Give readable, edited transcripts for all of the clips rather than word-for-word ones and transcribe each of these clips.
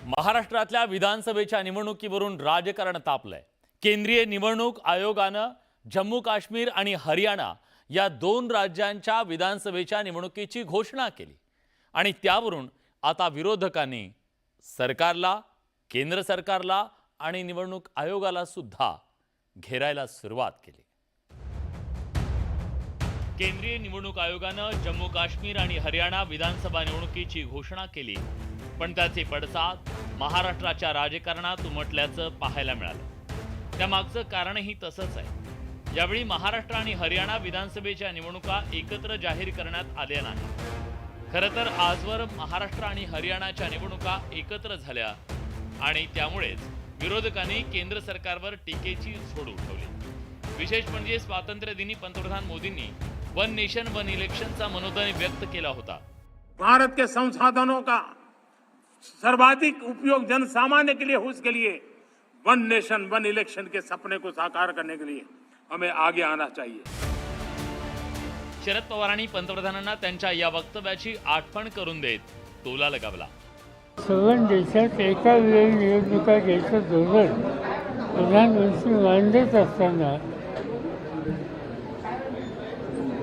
महाराष्ट्रातल्या विधानसभेच्या निवडणुकीवरून राजकारण तापलंय। केंद्रीय निवडणूक आयोगानं जम्मू काश्मीर आणि हरियाणा या दोन राज्यांच्या विधानसभेच्या निवडणुकीची घोषणा केली आणि त्यावरून आता विरोधकांनी सरकारला, केंद्र सरकारला आणि निवडणूक आयोगाला सुद्धा घेरायला सुरुवात केली। केंद्रीय निवडणूक आयोगानं जम्मू काश्मीर आणि हरियाणा विधानसभा निवडणुकीची घोषणा केली, पण त्याचे पडसाद महाराष्ट्राच्या राजकारणात उमटल्याचं पाहायला मिळालं। त्यामागचं कारणही तसंच आहे। यावेळी महाराष्ट्र आणि हरियाणा विधानसभेच्या निवडणुका एकत्र जाहीर करण्यात आल्या नाही। खरं तर आजवर महाराष्ट्र आणि हरियाणाच्या निवडणुका एकत्र झाल्या आणि त्यामुळेच विरोधकांनी केंद्र सरकारवर टीकेची झोड उठवली। विशेष म्हणजे स्वातंत्र्य दिनी पंतप्रधान मोदींनी वन नेशन वन इलेक्शनचा मनोदय व्यक्त केला होता। भारत के संसाधनों का सर्वाधिक उपयोग जन सामान्य के लिए हो, उसके लिए वन नेशन वन इलेक्शन के सपने को साकार करने के लिए हमें आगे आना चाहिए। शरद पवारांनी पंतप्रधानांना त्यांच्या या वक्तव्याची आठवण करून देत टोला लगावला। सर्व देशात एका वेळी निवडणुका घ्यायचं धोरण प्रधानमंत्री मांडत असताना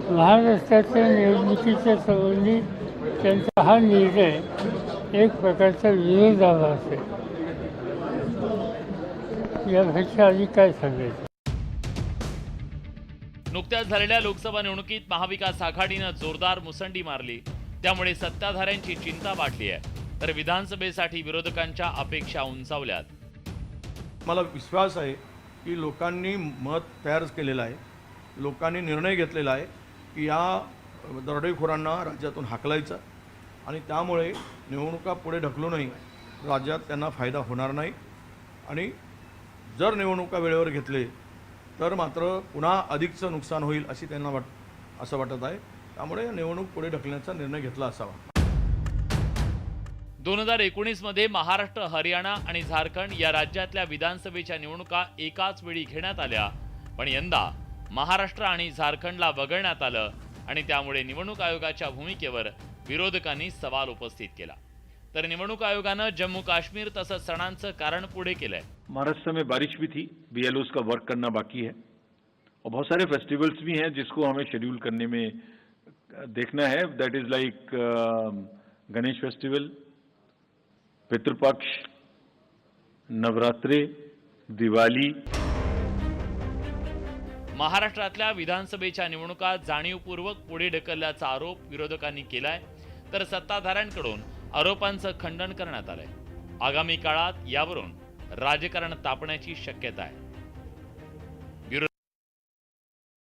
महाराष्ट्राच्या निवडणुकीच्या संबंधी त्यांचा हा निर्णय एक प्रकारचा विरोधाभास आहे। यापेक्षा अधिक काय सांगायचं। नुकत्याच झालेल्या लोकसभा निवडणुकीत महाविकास आघाडीनं जोरदार मुसंडी मारली, त्यामुळे सत्ताधाऱ्यांची चिंता वाढली आहे, तर विधानसभेसाठी विरोधकांच्या अपेक्षा उंचावल्यात। मला विश्वास आहे की लोकांनी मत तयार केलेलं आहे, लोकांनी निर्णय घेतलेला आहे की या दरोडेखोरांना राज्यातून हाकलायचं आणि त्यामुळे निवडणुका पुढे ढकलूनही राज्यात त्यांना फायदा होणार नाही आणि जर निवडणुका वेळेवर घेतले तर मात्र पुन्हा अधिकचं नुकसान होईल अशी त्यांना असं वाटत आहे। त्यामुळे निवडणूक पुढे ढकलण्याचा निर्णय घेतला असावा। 2019 मध्ये महाराष्ट्र, हरियाणा आणि झारखंड या राज्यातल्या विधानसभेच्या निवडणुका एकाच वेळी घेण्यात आल्या, पण यंदा महाराष्ट्र आणि झारखंडला वगळण्यात आलं आणि त्यामुळे निवडणूक आयोगाच्या भूमिकेवर विरोधकांनी सवाल उपस्थित केला। तर निवडणूक आयोगानं जम्मू काश्मीर तसंच सणांचं कारण पुढे केलंय। महाराष्ट्र में बारिश भी थी, बीएलओस का वर्क करना बाकी है और बहुत सारे फेस्टिवल्स भी हैं जिसको हमें शेड्यूल करने में देखना है। That is like Ganesh festival, Pitrupaksha, Navratri, Diwali. महाराष्ट्रातल्या विधानसभेच्या निवडणुका जाणीवपूर्वक पुढे ढकलल्याचा आरोप विरोधकांनी केलाय, तर सत्ताधाऱ्यांकडून आरोपांचं खंडन करण्यात आलंय। आगामी काळात यावरून राजकारण तापण्याची शक्यता आहे।